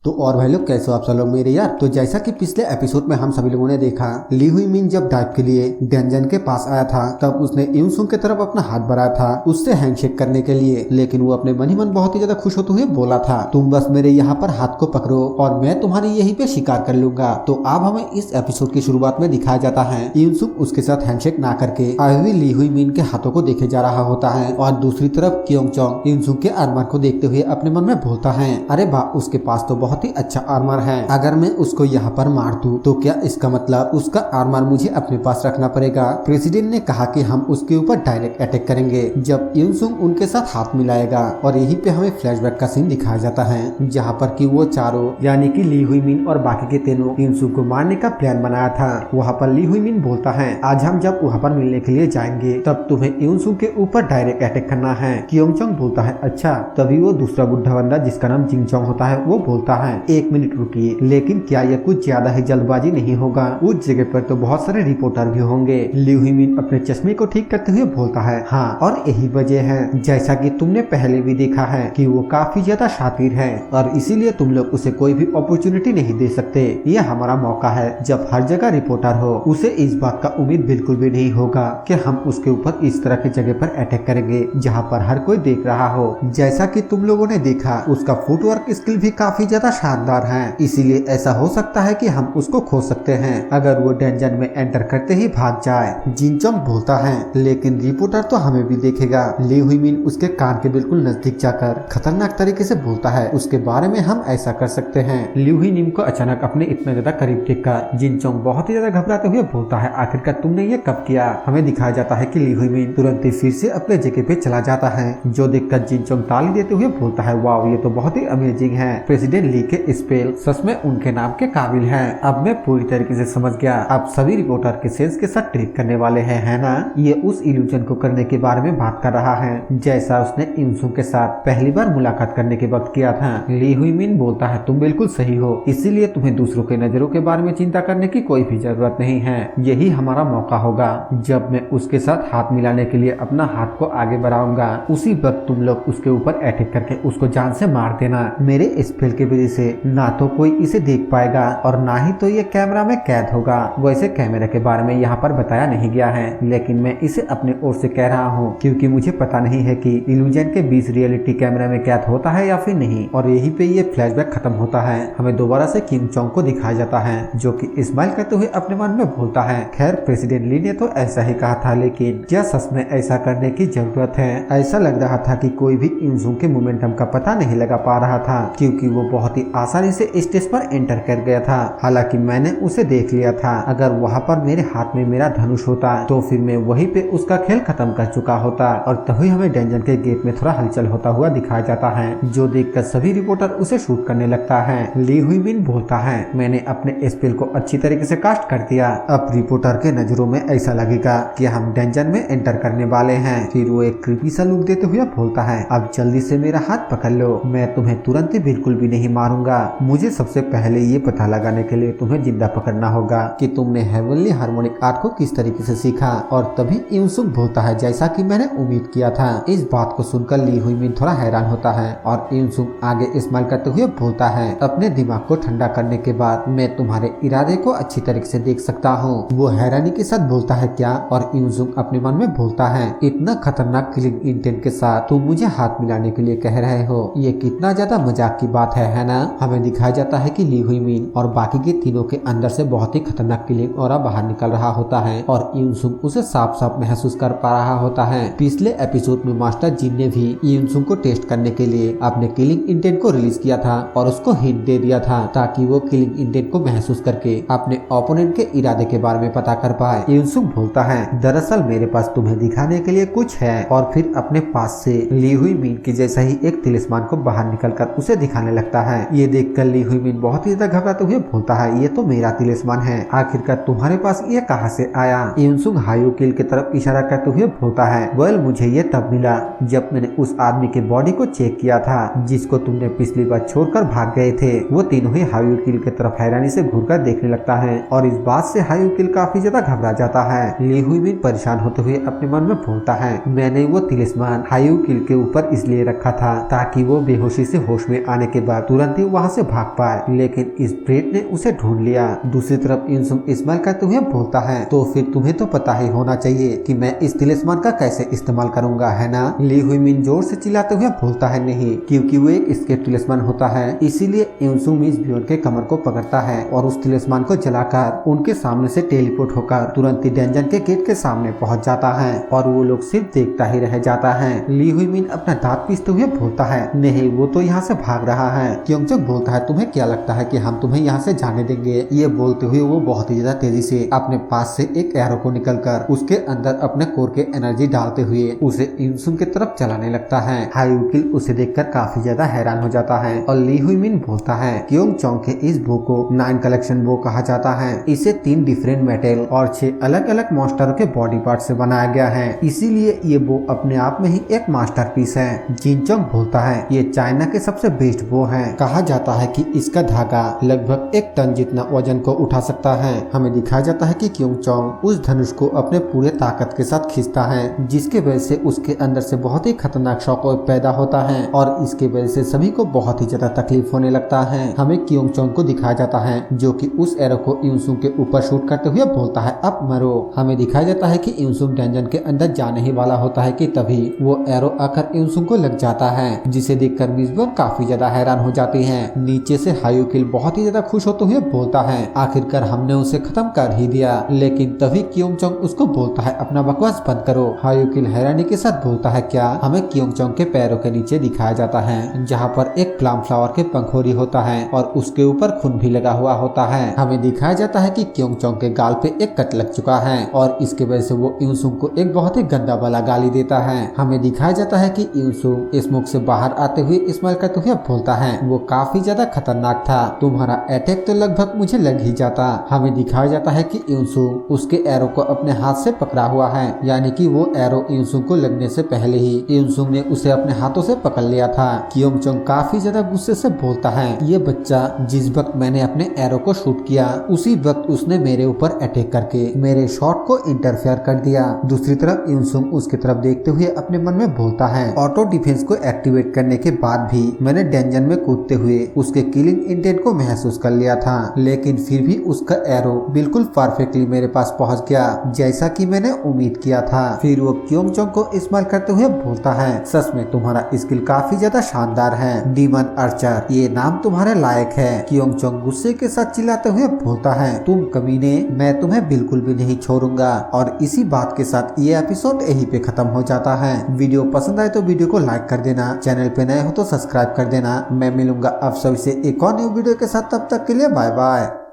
तो और भाई लोग कैसे हो आप सब लोग मेरे यार। तो जैसा कि पिछले एपिसोड में हम सभी लोगों ने देखा, ली हुई मिन जब डाइव के लिए डेंजन के पास आया था तब उसने यूनसुंग की तरफ अपना हाथ बढ़ाया था उससे हैंडशेक करने के लिए, लेकिन वो अपने मन ही मन बहुत ही ज्यादा खुश होते हुए बोला था, तुम बस मेरे यहाँ पर हाथ को पकड़ो और मैं तुम्हारी यहीं पे शिकार कर लूंगा। तो अब हमें इस एपिसोड की शुरुआत में दिखाया जाता है यूनसुंग उसके साथ हैंडशेक ना करके अभी ली हुई मिन के हाथों को देखे जा रहा होता है, और दूसरी तरफ क्योंगचोंग यूनसुंग के आर्मर को देखते हुए अपने मन में बोलता है, अरे वाह उसके पास तो बहुत ही अच्छा आर्मर है, अगर मैं उसको यहाँ पर मार दूं तो क्या इसका मतलब उसका आर्मर मुझे अपने पास रखना पड़ेगा। प्रेसिडेंट ने कहा कि हम उसके ऊपर डायरेक्ट अटैक करेंगे जब यूनसुंग उनके साथ हाथ मिलाएगा, और यहीं पे हमें फ्लैशबैक का सीन दिखाया जाता है जहाँ पर कि वो चारों यानी कि ली हुई मिन और बाकी के तीनों यूनसुंग को मारने का प्लान बनाया था। वहाँ पर ली हुई मिन बोलता है, आज हम जब वहाँ पर मिलने के लिए जाएंगे तब तुम्हें यूनसुंग के ऊपर डायरेक्ट अटैक करना है। क्योंगचोंग बोलता है अच्छा। तभी वो दूसरा बुढ़ा बंदा जिसका नाम जिंगचोंग होता है वो बोलता है, एक मिनट रुकिए, लेकिन क्या यह कुछ ज्यादा ही जल्दबाजी नहीं होगा, उस जगह पर तो बहुत सारे रिपोर्टर भी होंगे। ली हुई मिन अपने चश्मे को ठीक करते हुए बोलता है, हाँ और यही वजह है, जैसा कि तुमने पहले भी देखा है कि वो काफी ज्यादा शातिर है और इसीलिए तुम लोग उसे कोई भी अपॉर्चुनिटी नहीं दे सकते। यह हमारा मौका है, जब हर जगह रिपोर्टर हो उसे इस बात का उम्मीद बिल्कुल भी नहीं होगा कि हम उसके ऊपर इस तरह की जगह पर अटैक करेंगे जहाँ पर हर कोई देख रहा हो। जैसा कि तुम लोगों ने देखा उसका फुटवर्क स्किल भी काफी ज्यादा शानदार है, इसीलिए ऐसा हो सकता है कि हम उसको खो सकते हैं अगर वो डेंजन में एंटर करते ही भाग जाए। जिंगचोंग बोलता है, लेकिन रिपोर्टर तो हमें भी देखेगा। ली हुई मिन उसके कान के बिल्कुल नजदीक जाकर खतरनाक तरीके से बोलता है, उसके बारे में हम ऐसा कर सकते हैं। ली हुई मिन को अचानक अपने इतना ज्यादा करीब देखकर जिंगचोंग बहुत ही ज्यादा घबराते हुए बोलता है, आखिरकार तुमने ये कब किया। हमें दिखाया जाता है कि ली हुई मिन तुरंत ही फिर से अपने जगह पे चला जाता है, जो देखकर जिंगचोंग ताली देते हुए बोलता है, वाह ये तो बहुत ही अमेजिंग है, प्रेसिडेंट ली के स्पेल सच में उनके नाम के काबिल है। अब मैं पूरी तरीके से समझ गया, आप सभी रिपोर्टर के सेंस के साथ ट्रिक करने वाले हैं, है ना। ये उस इल्यूजन को करने के बारे में बात कर रहा है जैसा उसने यूनसुंग के साथ पहली बार मुलाकात करने के वक्त किया था। ली हुई मिन बोलता है, तुम बिल्कुल सही हो, इसीलिए तुम्हें दूसरों के नजरों के बारे में चिंता करने की कोई भी जरूरत नहीं है। यही हमारा मौका होगा, जब मैं उसके साथ हाथ मिलाने के लिए अपना हाथ को आगे बढ़ाऊंगा उसी वक्त तुम लोग उसके ऊपर अटैक करके उसको जान से मार देना। मेरे स्पेल की वजह से ना तो कोई इसे देख पाएगा और ना ही तो ये कैमरा में कैद होगा। वैसे कैमरे के बारे में यहाँ पर बताया नहीं गया है, लेकिन मैं इसे अपने ओर से कह रहा हूँ क्योंकि मुझे पता नहीं है कि इल्यूजन के बीच रियलिटी कैमरा में कैद होता है या फिर नहीं। और यहीं पे ये फ्लैशबैक खत्म होता है, हमें दोबारा से किंगचोंग को दिखाया जाता है जो कि स्माइल करते हुए अपने मन में बोलता है, खैर प्रेसिडेंट ली ने तो ऐसा ही कहा था, लेकिन क्या सच में ऐसा करने की जरूरत है। ऐसा लग रहा था कि कोई भी यूनसुंग के मोमेंटम का पता नहीं लगा पा रहा था क्योंकि वो बहुत ही आसानी से स्टेज पर एंटर कर गया था। हालांकि मैंने उसे देख लिया था, अगर वहाँ पर मेरे हाथ में मेरा धनुष होता तो फिर मैं वहीं पे उसका खेल खत्म कर चुका होता। और तभी हमें डेंजन के गेट में थोड़ा हलचल होता हुआ दिखाया जाता है, जो देखकर सभी रिपोर्टर उसे शूट करने लगता है। ली हुई मिन बोलता है, मैंने अपने स्पेल को अच्छी तरीके से कास्ट कर दिया, अब रिपोर्टर के नजरों में ऐसा लगेगा कि हम डेंजन में एंटर करने वाले हैं। फिर वो एक क्रीपी सा लुक देते हुए बोलता है, अब जल्दी से मेरा हाथ पकड़ लो, मैं तुम्हें तुरंत ही बिल्कुल भी नहीं मारूंगा। मुझे सबसे पहले ये पता लगाने के लिए तुम्हें जिंदा पकड़ना होगा कि तुमने हेवनली हार्मोनिक आर्ट को किस तरीके से सीखा। और तभी यूनसुंग बोलता है, जैसा कि मैंने उम्मीद किया था। इस बात को सुनकर ली हुई मिन थोड़ा हैरान होता है और यूनसुंग आगे स्माइल करते हुए बोलता है, अपने दिमाग को ठंडा करने के बाद मैं तुम्हारे इरादे को अच्छी तरीके से देख सकता हूँ। वो हैरानी के साथ बोलता है, क्या। और यूनसुंग अपने मन में बोलता है, इतना खतरनाक किलिंग इंटेंट के साथ तुम मुझे हाथ मिलाने के लिए कह रहे हो, ये कितना ज्यादा मजाक की बात है ना। हमें दिखाया जाता है कि ली हुई मिन और बाकी के तीनों के अंदर से बहुत ही खतरनाक किलिंग ऑरा बाहर निकल रहा होता है और यूनसुंग उसे साफ साफ महसूस कर पा रहा होता है। पिछले एपिसोड में मास्टर जिन ने भी यूनसुंग को टेस्ट करने के लिए अपने किलिंग इंटेंट को रिलीज किया था और उसको हिंट दे दिया था ताकि वो किलिंग इंटेंट को महसूस करके अपने ओपोनेंट के इरादे के बारे में पता कर पाए। यूनसुंग बोलता है, दरअसल मेरे पास तुम्हें दिखाने के लिए कुछ है। और फिर अपने पास से ली हुई मिन की जैसा ही एक तिलिस्मान को बाहर निकलकर उसे दिखाने लगता है। ये देखकर ली हुई मिन बहुत ही ज्यादा घबराते हुए बोलता है, ये तो मेरा तिलिस्मान है, आखिरकार तुम्हारे पास ये कहाँ से आया। यूनसुंग हायू किल की तरफ इशारा करते हुए बोलता है, वेल मुझे ये तब मिला जब मैंने उस आदमी के बॉडी को चेक किया था जिसको तुमने पिछली बार छोड़कर भाग गए थे। वो तीनों ही हायू किल की तरफ हैरानी से घूरकर देखने लगता है और इस बात से हायू किल काफी ज्यादा घबरा जाता है। ली हुई मिन परेशान होते हुए अपने मन में बोलता है, मैंने वो तिलिस्मान हायू किल के ऊपर इसलिए रखा था ताकि वो बेहोशी से होश में आने के बाद तुरंत तुरंत ही वहाँ से भाग पाए, लेकिन इस ब्रेड ने उसे ढूंढ लिया। दूसरी तरफ इंसुंग इस्तेमाल करते हुए बोलता है, तो फिर तुम्हें तो पता ही होना चाहिए कि मैं इस तिलिस्मान का कैसे इस्तेमाल करूंगा, है ना? ली हुई मिन जोर से चिल्लाते हुए बोलता है, नहीं, क्योंकि वो एक एस्केप तिलिस्मान होता है। इसीलिए इंसुंग मिस बियोन के कमर को पकड़ता है और उस तिलिस्मान को जलाकर उनके सामने से टेलीपोर्ट होकर तुरंत ही डेंजन के गेट के सामने पहुंच जाता है और वो लोग सिर्फ देखता ही रह जाता है। ली हुई मिन अपना दांत पीसते हुए बोलता है, नहीं, वो तो यहाँ से भाग रहा है। क्योंचक बोलता है, तुम्हें क्या लगता है कि हम तुम्हें यहाँ से जाने देंगे? ये बोलते हुए वो बहुत ही ज्यादा तेजी से अपने पास से एक एरो को निकलकर उसके अंदर अपने कोर के एनर्जी डालते हुए उसे इंसुंग की तरफ चलाने लगता है। हायुकिल उसे देखकर काफी ज्यादा हैरान हो जाता है और ली हुई मिन बोलता है, क्योंचोंग के इस बो को 9 कलेक्शन बो कहा जाता है। इसे 3 डिफरेंट मेटल और 6 अलग अलग मॉन्स्टरों के बॉडी पार्ट से बनाया गया है, इसीलिए ये बो अपने आप में ही एक मास्टरपीस है। जिनचोंग बोलता है, ये चाइना के सबसे बेस्ट बो है। कहा जाता है कि इसका धागा लगभग 1 टन जितना वजन को उठा सकता है। हमें दिखाया जाता है कि क्योंचोंग उस धनुष को अपने पूरे ताकत के साथ खींचता है, जिसके वजह से उसके अंदर से बहुत ही खतरनाक शॉक पैदा होता है और इसके वजह से सभी को बहुत ही ज्यादा तकलीफ होने लगता है। हमें क्योंचोंग को दिखाया जाता है जो कि उस एरो को इंसुंग के ऊपर शूट करते हुए बोलता है, अब मरो। हमें दिखाया जाता है कि इंसुंग डेंजन के अंदर जाने ही वाला होता है कि तभी वो एरो आकर इंसुंग को लग जाता है, जिसे देखकर मिस बियोन काफी ज्यादा हैरान हो जाती है। नीचे से हायुकिल बहुत ही ज्यादा खुश होते हुए बोलता है, आखिरकार हमने उसे खत्म कर ही दिया। लेकिन तभी क्योंचोंग उसको बोलता है, अपना बकवास बंद करो। हायुकिल हैरानी के साथ बोलता है, क्या? हमें क्योंचोंग के पैरों के नीचे दिखाया जाता है जहाँ पर एक प्लम फ्लावर के पंखोरी होता है और उसके ऊपर खून भी लगा हुआ होता है। हमें दिखाया जाता है कि क्योंचोंग के गाल पे एक कट लग चुका है और इसके वजह से वो इंसुंग को एक बहुत ही गंदा वाला गाली देता है। हमें दिखाया जाता है कि इंसुंग स्मोक से बाहर आते हुए स्माइल करते हुए बोलता है, वो काफी ज्यादा खतरनाक था, तुम्हारा अटैक तो लगभग मुझे लग ही जाता। हमें दिखाया जाता है कि इंसुंग उसके एरो को अपने हाथ से पकड़ा हुआ है, यानी कि वो एरो इंसुंग को लगने से पहले ही इंसुंग ने उसे अपने हाथों से पकड़ लिया था। क्योंचोंग काफी ज्यादा गुस्से से बोलता है, ये बच्चा जिस वक्त मैंने अपने एरो को शूट किया उसी वक्त उसने मेरे ऊपर अटैक करके मेरे शॉट को इंटरफेयर कर दिया। दूसरी तरफ इंसुंग उसकी तरफ देखते हुए अपने मन में बोलता है, ऑटो डिफेंस को एक्टिवेट करने के बाद भी मैंने डेंजन में कूदते हुए उसके किलिंग इंटेंट को महसूस कर लिया था, लेकिन फिर भी उसका एरो बिल्कुल परफेक्टली मेरे पास पहुंच गया, जैसा कि मैंने उम्मीद किया था। फिर वो क्योंचोंग को इस्तेमाल करते हुए बोलता है, सच में तुम्हारा स्किल काफी ज्यादा शानदार है डीमन आर्चर, ये नाम तुम्हारे लायक है। क्योंचोंग गुस्से के साथ चिल्लाते हुए बोलता है, तुम कमीने, मैं तुम्हें बिल्कुल भी नहीं छोड़ूंगा। और इसी बात के साथ ये एपिसोड यहीं पे खत्म हो जाता है। वीडियो पसंद आए तो वीडियो को लाइक कर देना, चैनल पे नए हो तो सब्सक्राइब कर देना। मैं मिलूंगा आप सभी से एक और न्यू वीडियो के साथ, तब तक के लिए बाय बाय।